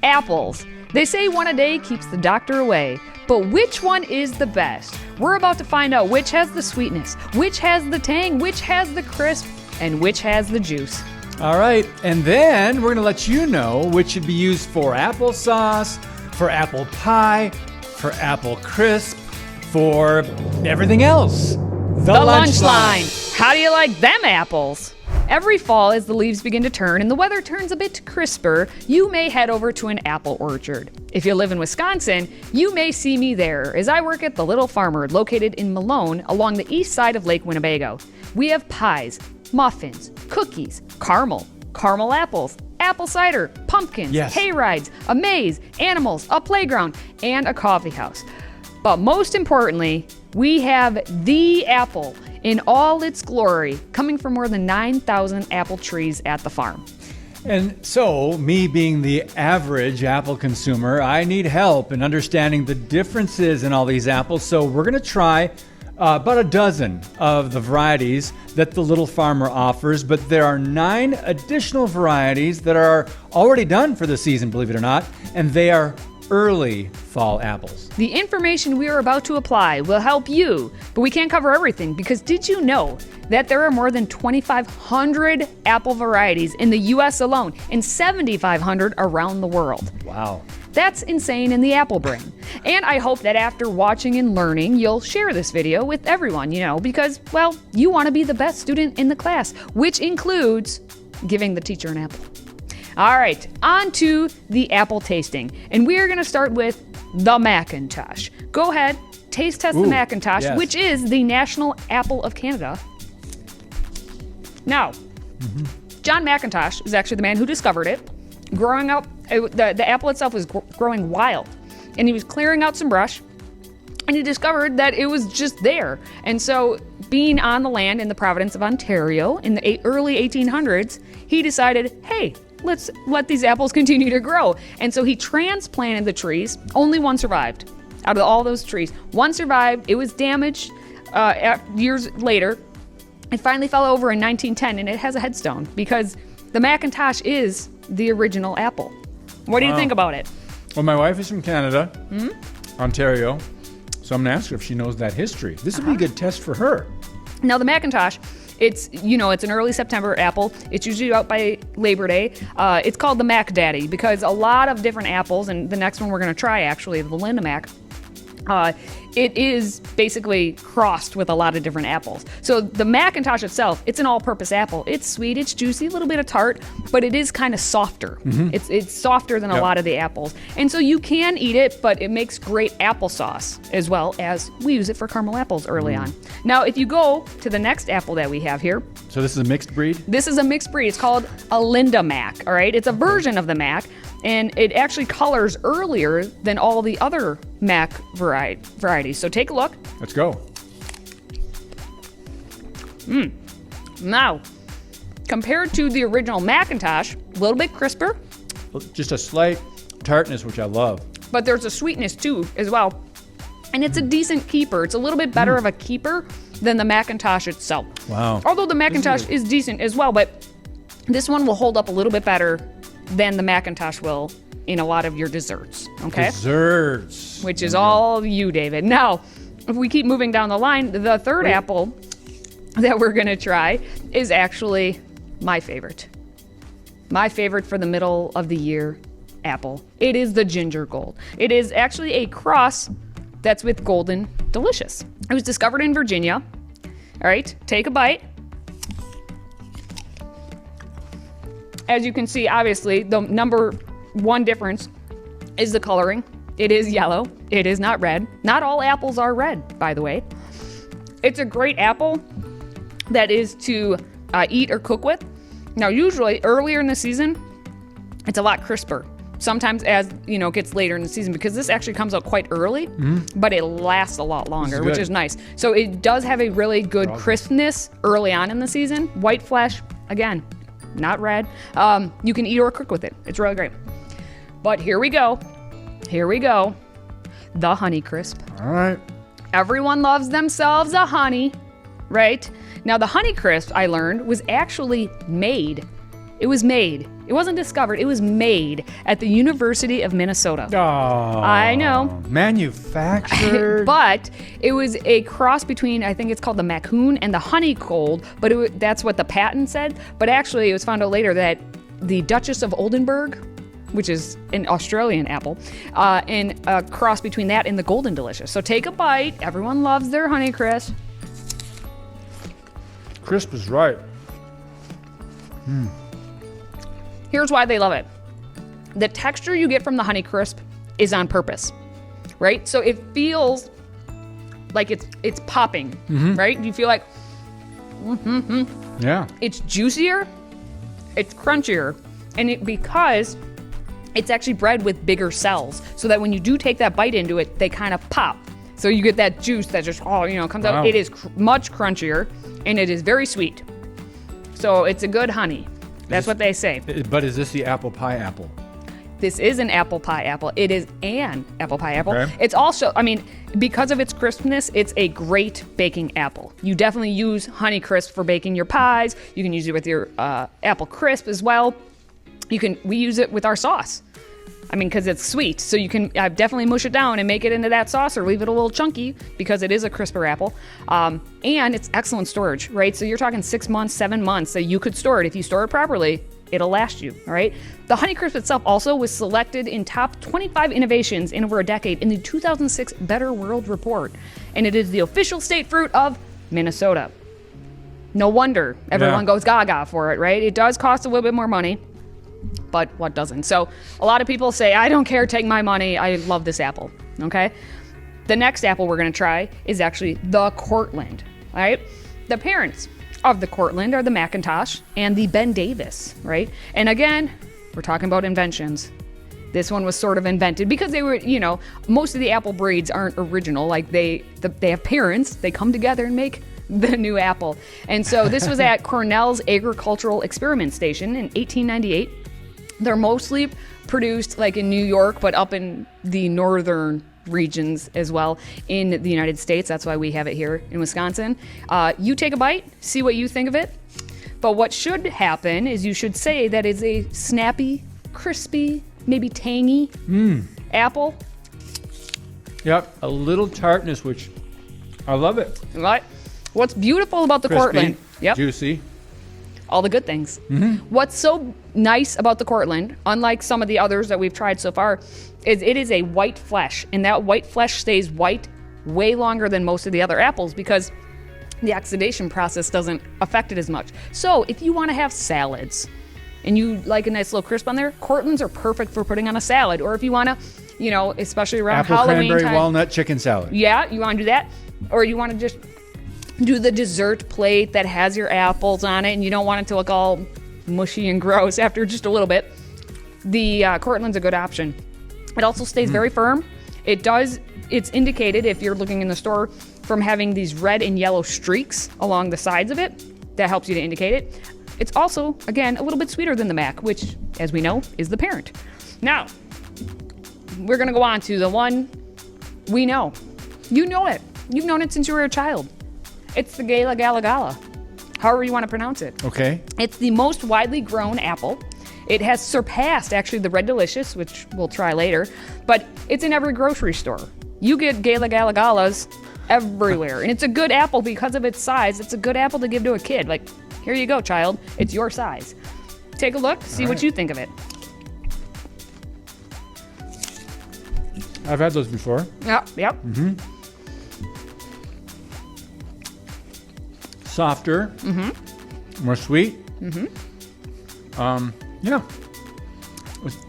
Apples. They say one a day keeps the doctor away. But which one is the best? We're about to find out which has the sweetness, which has the tang, which has the crisp, and which has the juice. All right, and then we're going to let you know which should be used for applesauce, for apple pie, for apple crisp, for everything else. The lunch line. How do you like them apples? Every fall, as the leaves begin to turn and the weather turns a bit crisper, you may head over to an apple orchard. If you live in Wisconsin, you may see me there as I work at the Little Farmer located in Malone along the east side of Lake Winnebago. We have pies, muffins, cookies, caramel apples, apple cider, pumpkins, hay rides, a maze, animals, a playground, and a coffee house. But most importantly, we have the apple in all its glory, coming from more than 9,000 apple trees at the farm. And so, me being the average apple consumer, I need help in understanding the differences in all these apples. So we're going to try about a dozen of the varieties that the Little Farmer offers, but there are 9 additional varieties that are already done for the season, believe it or not, and they are early fall apples. The information we are about to apply will help you, but we can't cover everything because did you know that there are more than 2,500 apple varieties in the US alone and 7,500 around the world? Wow. That's insane in the apple brain. And I hope that after watching and learning, you'll share this video with everyone, because, well, you want to be the best student in the class, which includes giving the teacher an apple. All right, on to the apple tasting. And we are going to start with the Macintosh. Go ahead, taste test the Macintosh, which is the national apple of Canada. Now, John McIntosh is actually the man who discovered it. Growing up, the apple itself was growing wild. And he was clearing out some brush, and he discovered that it was just there. And so, being on the land in the province of Ontario in the early 1800s, he decided, hey, let's let these apples continue to grow. And so he transplanted the trees. Only one survived out of all those trees. One survived. It was damaged years later. It finally fell over in 1910, and it has a headstone because the Macintosh is the original apple. What do you think about it? Well, my wife is from Canada, Ontario, so I'm going to ask her if she knows that history. This would be a good test for her. Now, the Macintosh, it's an early September apple. It's usually out by Labor Day. It's called the Mac Daddy because a lot of different apples, and the next one we're going to try, actually, the Linda Mac, it is basically crossed with a lot of different apples. So the Macintosh itself, it's an all-purpose apple. It's sweet, it's juicy, a little bit of tart, but it is kind of softer. It's softer than a lot of the apples. And so you can eat it, but it makes great applesauce, as well as we use it for caramel apples early on. Now, if you go to the next apple that we have here. So this is a mixed breed? This is a mixed breed. It's called a Linda Mac, all right? It's a version of the Mac, and it actually colors earlier than all the other Mac varieties. So take a look. Let's go. Now, compared to the original Macintosh, a little bit crisper. Just a slight tartness, which I love. But there's a sweetness too, as well. And it's a decent keeper. It's a little bit better of a keeper than the Macintosh itself. Wow. Although the Macintosh is decent as well, but this one will hold up a little bit better than the Macintosh will in a lot of your desserts, okay? Desserts. Which is all you, David. Now, if we keep moving down the line, the third apple that we're going to try is actually my favorite. My favorite for the middle of the year apple. It is the Ginger Gold. It is actually a cross that's with Golden Delicious. It was discovered in Virginia. All right, take a bite. As you can see, obviously, the number one difference is the coloring. It is yellow. It is not red. Not all apples are red, by the way. It's a great apple that is to eat or cook with. Now, usually earlier in the season, it's a lot crisper. Sometimes as, it gets later in the season, because this actually comes out quite early, but it lasts a lot longer, which is nice. So it does have a really good crispness early on in the season. White flesh, again, not red. You can eat or cook with it. It's really great. But here we go. The Honey Crisp. All right. Everyone loves themselves a honey, right? Now, the Honey Crisp, I learned, was actually made It was made. It wasn't discovered. It was made at the University of Minnesota. Oh, I know. Manufactured. But it was a cross between, I think it's called the Macoun and the Honeycold, but that's what the patent said. But actually, it was found out later that the Duchess of Oldenburg, which is an Australian apple, and a cross between that and the Golden Delicious. So take a bite. Everyone loves their Honeycrisp. Crisp is right. Here's why they love it. The texture you get from the Honeycrisp is on purpose, right? So it feels like it's popping, right? You feel like, Yeah. it's juicier, it's crunchier, and because it's actually bred with bigger cells, so that when you do take that bite into it, they kind of pop. So you get that juice that just comes out. Wow. It is much crunchier, and it is very sweet. So it's a good honey. That's what they say. But is this the apple pie apple? This is an apple pie apple. It is an apple pie apple. Okay. It's also, because of its crispness, it's a great baking apple. You definitely use Honeycrisp for baking your pies. You can use it with your apple crisp as well. We use it with our sauce. Because it's sweet. So you can definitely mush it down and make it into that sauce or leave it a little chunky because it is a crisper apple. And it's excellent storage, right? So you're talking 6 months, 7 months that you could store it. If you store it properly, it'll last you, all right? The Honeycrisp itself also was selected in top 25 innovations in over a decade in the 2006 Better World Report. And it is the official state fruit of Minnesota. No wonder everyone goes gaga for it, right? It does cost a little bit more money. But what doesn't? So a lot of people say, I don't care, take my money. I love this apple, okay? The next apple we're going to try is actually the Cortland, all right? The parents of the Cortland are the McIntosh and the Ben Davis, right? And again, we're talking about inventions. This one was sort of invented because they were, most of the apple breeds aren't original. Like they have parents, they come together and make the new apple. And so this was at Cornell's Agricultural Experiment Station in 1898. They're mostly produced like in New York, but up in the northern regions as well in the United States. That's why we have it here in Wisconsin. You take a bite, see what you think of it. But what should happen is you should say that it's a snappy, crispy, maybe tangy apple. Yep, a little tartness, which I love it. Right? What's beautiful about the Crispy, Cortland? Yep. juicy. All the good things. What's so nice about the Cortland, unlike some of the others that we've tried so far, is it is a white flesh, and that white flesh stays white way longer than most of the other apples because the oxidation process doesn't affect it as much. So if you want to have salads and you like a nice little crisp on there, Cortlands are perfect for putting on a salad. Or if you want to, especially around Apple Halloween cranberry time. walnut chicken salad. Yeah, you want to do that? Or you want to just do the dessert plate that has your apples on it and you don't want it to look all mushy and gross after just a little bit. The Cortland's a good option. It also stays very firm. It's indicated if you're looking in the store from having these red and yellow streaks along the sides of it. That helps you to indicate it. It's also, again, a little bit sweeter than the Mac, which, as we know, is the parent. Now, we're going to go on to the one we know. You know it. You've known it since you were a child. It's the Gala Gala Gala, however you want to pronounce it. Okay. It's the most widely grown apple. It has surpassed, actually, the Red Delicious, which we'll try later, but it's in every grocery store. You get Gala Gala Galas everywhere, and it's a good apple because of its size. It's a good apple to give to a kid. Like, here you go, child. It's your size. Take a look, see what you think of it. I've had those before. Yep. Softer. More sweet. Yeah.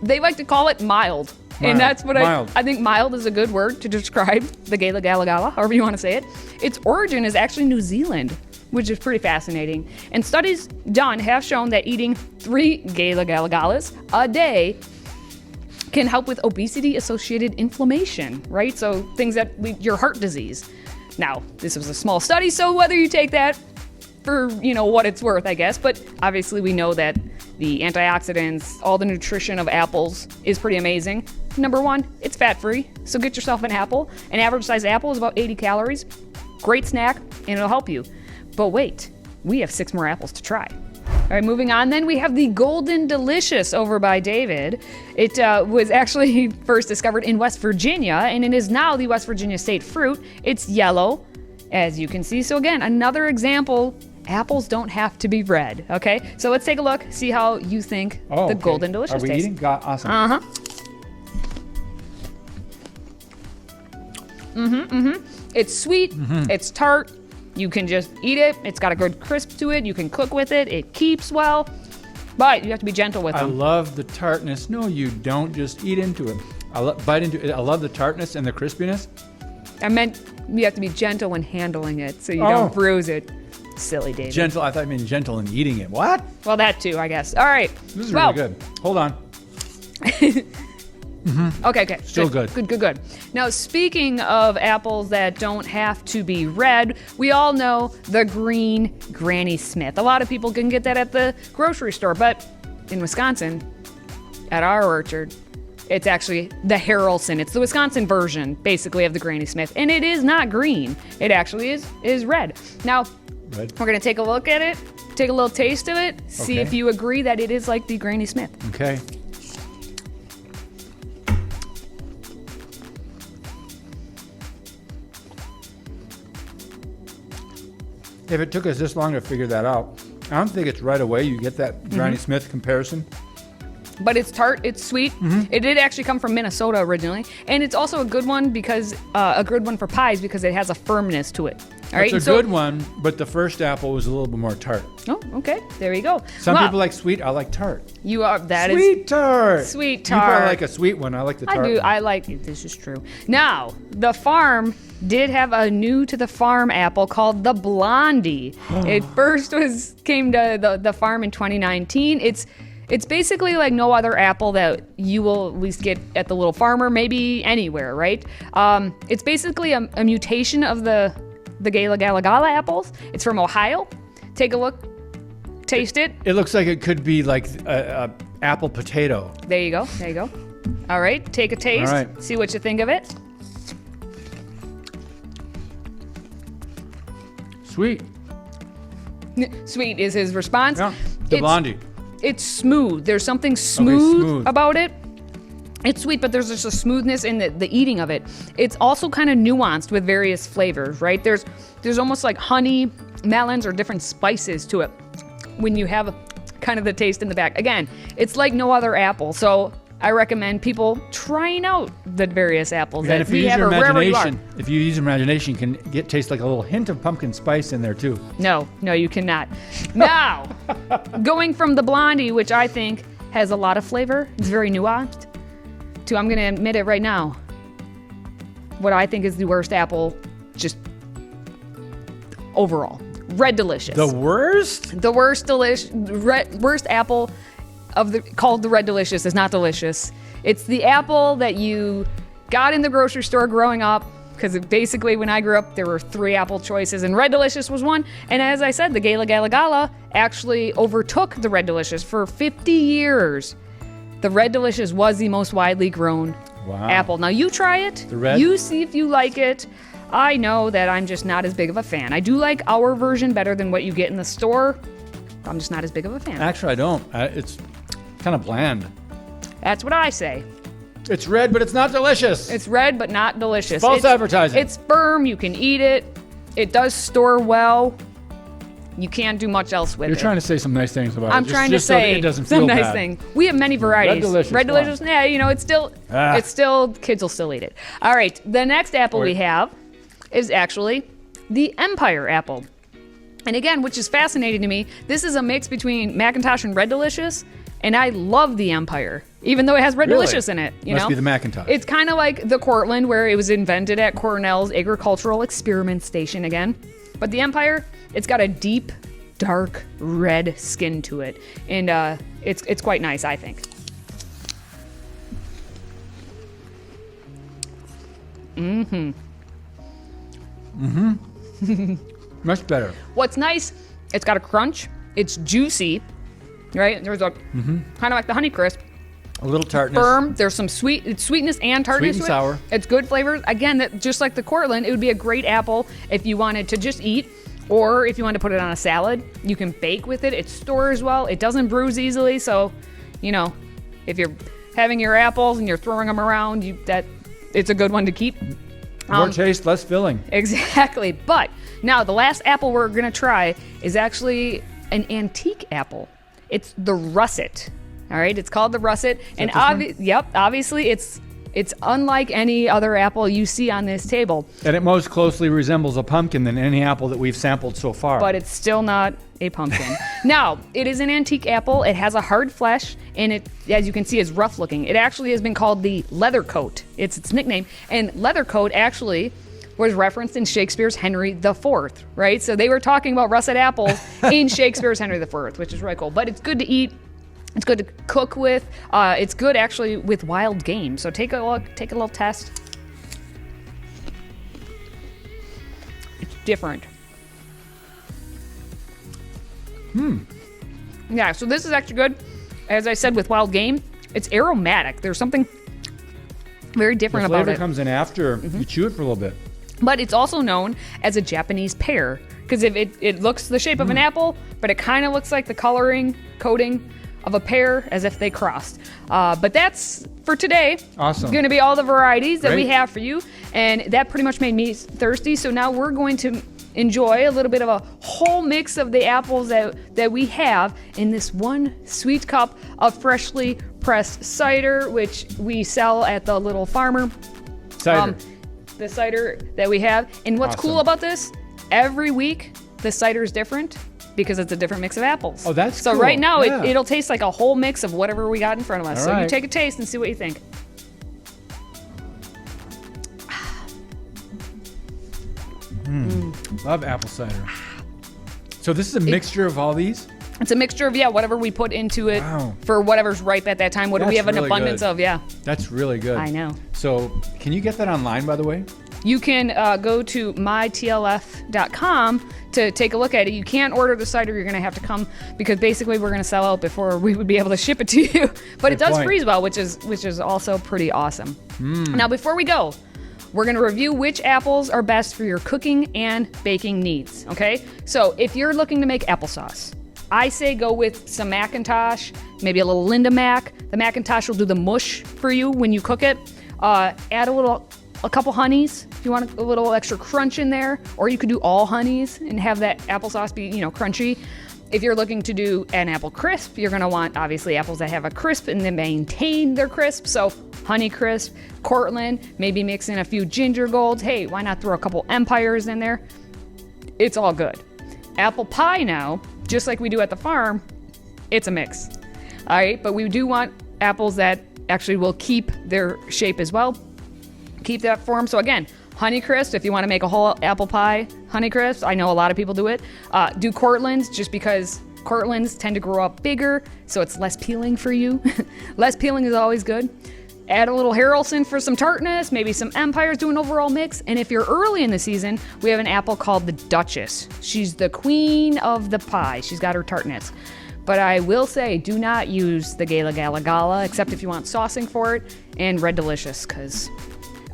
They like to call it mild. And that's what Mild. I think mild is a good word to describe the Gala Gala Gala, however you want to say it. Its origin is actually New Zealand, which is pretty fascinating. And studies done have shown that eating 3 Gala Gala Galas a day can help with obesity-associated inflammation, right? So things that your heart disease. Now, this was a small study, so whether you take that for, what it's worth, I guess, but obviously we know that the antioxidants, all the nutrition of apples is pretty amazing. Number 1, it's fat-free, so get yourself an apple. An average-sized apple is about 80 calories. Great snack, and it'll help you. But wait, we have 6 more apples to try. All right, moving on. Then we have the Golden Delicious over by David. It was actually first discovered in West Virginia, and it is now the West Virginia state fruit. It's yellow, as you can see. So again, another example, apples don't have to be red, okay? So let's take a look, see how you think the Golden Delicious tastes. Are we tastes. eating? Awesome. It's sweet, it's tart. You can just eat it. It's got a good crisp to it. You can cook with it. It keeps well, but you have to be gentle with I them. love the tartness. No, you don't. Just eat into it. Bite into it. I love the tartness and the crispiness. I meant you have to be gentle when handling it so you don't bruise it. Silly David. Gentle. I thought you meant gentle in eating it. What? Well, that too, I guess. All right. This is really good. Hold on. Okay. Still good. Good. Now, speaking of apples that don't have to be red, we all know the green Granny Smith. A lot of people can get that at the grocery store, but in Wisconsin, at our orchard, it's actually the Harrelson. It's the Wisconsin version, basically, of the Granny Smith, and it is not green. It actually is red. Now, we're going to take a look at it, take a little taste of it, see if you agree that it is like the Granny Smith. Okay. If it took us this long to figure that out, I don't think it's right away you get that Granny Smith comparison. But it's tart, it's sweet. It did actually come from Minnesota originally, and it's also a good one because a good one for pies because it has a firmness to it. All right, it's a good one, but the first apple was a little bit more tart. Oh, okay. There you go. Some people like sweet. I like tart. You are Sweet tart. Sweet You tart. probably like a sweet one. I like the tart. I do. I like it. This is true. Now, the farm did have a new to the farm apple called the Blondie. It first came to the farm in 2019. It's basically like no other apple that you will at least get at the Little Farmer, maybe anywhere, right? It's basically a mutation of the Gala Gala Gala apples. It's from Ohio. Take a look. Taste it. It looks like it could be like a apple potato. There you go. All right, take a taste. All right. See what you think of it. Sweet. Sweet is his response. Yeah. The Blondie. It's smooth. There's something smooth about it. It's sweet, but there's just a smoothness in the eating of it. It's also kind of nuanced with various flavors, right? There's almost like honey, melons, or different spices to it when you have kind of the taste in the back. Again, it's like no other apple, so I recommend people trying out the various apples And that if you we use have your wherever you are. imagination, you can taste like a little hint of pumpkin spice in there too. No, you cannot. Now, going from the Blondie, which I think has a lot of flavor, it's very nuanced, to, I'm going to admit it right now, what I think is the worst apple, just overall. Red Delicious. The worst? The worst apple called the Red Delicious is not delicious. It's the apple that you got in the grocery store growing up, because basically when I grew up, there were 3 apple choices, and Red Delicious was one. And as I said, the Gala Gala Gala actually overtook the Red Delicious for 50 years. The Red Delicious was the most widely grown apple. Now you try it. The red? You see if you like it. I know that I'm just not as big of a fan. I do like our version better than what you get in the store. I'm just not as big of a fan. Actually, I don't. It's kind of bland. That's what I say. It's red, but it's not delicious. It's red, but not delicious. False advertising. It's firm. You can eat it. It does store well. You can't do much else with it. You're trying to say some nice things about it. I'm trying to so that say it doesn't some feel nice bad. thing. We have many varieties. Red Delicious. Yeah, it's still, kids will still eat it. All right, the next apple we have is actually the Empire apple. And again, which is fascinating to me, this is a mix between Macintosh and Red Delicious, and I love the Empire, even though it has Red Delicious in it. Must be the Macintosh. It's kind of like the Cortland, where it was invented at Cornell's Agricultural Experiment Station again. But the Empire, it's got a deep, dark red skin to it, and it's quite nice, I think. Much better. What's nice, it's got a crunch. It's juicy, right? There's a kind of like the Honeycrisp. A little tartness. Firm. There's some sweetness and tartness Sweet and to it. sour. It's good flavors. Again, just like the Cortland, it would be a great apple if you wanted to just eat, Or if you want to put it on a salad, you can bake with it. It stores well. It doesn't bruise easily. So, if you're having your apples and you're throwing them around, it's a good one to keep. More taste, less filling. Exactly. But now the last apple we're going to try is actually an antique apple. It's the russet. All right. It's called the russet. And obviously it's unlike any other apple you see on this table. And it most closely resembles a pumpkin than any apple that we've sampled so far. But it's still not a pumpkin. Now, it is an antique apple. It has a hard flesh, and it, as you can see, is rough looking. It actually has been called the leather coat. It's its nickname. And leather coat actually was referenced in Shakespeare's Henry IV, right? So they were talking about russet apples in Shakespeare's Henry IV, which is really cool. But it's good to eat. It's good to cook with. It's good actually with wild game. So take a look, take a little test. It's different. Yeah, so this is actually good. As I said with wild game, it's aromatic. There's something very different about it. The flavor comes in after you chew it for a little bit. But it's also known as a Japanese pear because if it looks the shape of an apple, but it kind of looks like the coating of a pear as if they crossed. But that's for today. Awesome. Going to be all the varieties that we Great. have for you. And that pretty much made me thirsty. So now we're going to enjoy a little bit of a whole mix of the apples that we have in this one sweet cup of freshly pressed cider, which we sell at the Little Farmer. Cider. The cider that we have. And what's cool about this, every week the cider is different because it's a different mix of apples. Oh, that's so cool. right now Yeah. it'll taste like a whole mix of whatever we got in front of us. All so you right. take a taste and see what you think. Love apple cider. So this is a mixture of all these? It's a mixture of, whatever we put into it Wow. for whatever's ripe at that time. What do we That's have an really abundance good. of? Yeah, That's really good. I know. So can you get that online, by the way? You can go to mytlf.com to take a look at it. You can't order the cider. You're going to have to come because basically we're going to sell out before we would be able to ship it to you. But it does point. freeze well, which is also pretty awesome. Now, before we go, we're going to review which apples are best for your cooking and baking needs, okay? So if you're looking to make applesauce, I say go with some Macintosh, maybe a little Linda Mac. The Macintosh will do the mush for you when you cook it. Add a couple honeys if you want a little extra crunch in there, or you could do all honeys and have that applesauce be, crunchy. If you're looking to do an apple crisp, you're gonna want obviously apples that have a crisp and then maintain their crisp. So Honey Crisp, Cortland, maybe mix in a few Ginger Golds. Hey, why not throw a couple Empires in there? It's all good. Apple pie now, just like we do at the farm, it's a mix. All right, but we do want apples that actually will keep their shape as well. Keep that form. So again, Honey Crisp, if you want to make a whole apple pie, Honey Crisp, I know a lot of people do it. Do Cortlands just because Cortlands tend to grow up bigger, so it's less peeling for you. Less peeling is always good. Add a little Harrelson for some tartness, maybe some Empires, do an overall mix. And if you're early in the season, we have an apple called the Duchess. She's the queen of the pie. She's got her tartness. But I will say, do not use the Gala Gala Gala, except if you want saucing for it, and Red Delicious, because...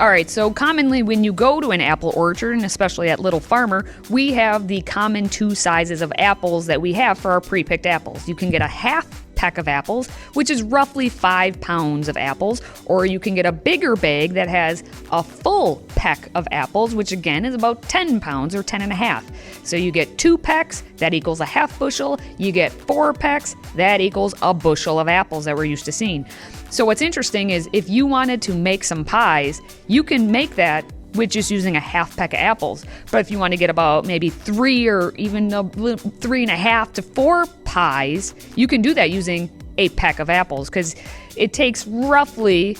All right, so commonly when you go to an apple orchard, and especially at Little Farmer, we have the common two sizes of apples that we have for our pre-picked apples. You can get a half peck of apples, which is roughly 5 pounds of apples, or you can get a bigger bag that has a full peck of apples, which again is about 10 pounds or 10 and a half. So you get 2 pecks, that equals a half bushel. You get 4 pecks, that equals a bushel of apples that we're used to seeing. So what's interesting is if you wanted to make some pies, you can make that with just using a half peck of apples. But if you want to get about maybe 3 or even 3.5 to 4 pies, you can do that using a peck of apples because it takes roughly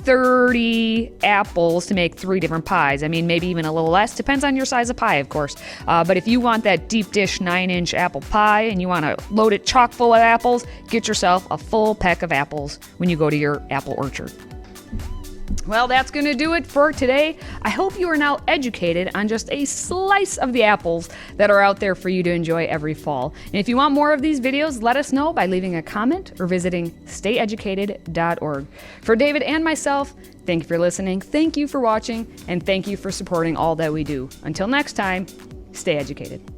30 apples to make 3 different pies. I mean, maybe even a little less. Depends on your size of pie, of course. But if you want that deep dish 9-inch apple pie and you want to load it chock full of apples, get yourself a full peck of apples when you go to your apple orchard. Well, that's going to do it for today. I hope you are now educated on just a slice of the apples that are out there for you to enjoy every fall. And if you want more of these videos, let us know by leaving a comment or visiting stayeducated.org. For David and myself, thank you for listening, thank you for watching, and thank you for supporting all that we do. Until next time, stay educated.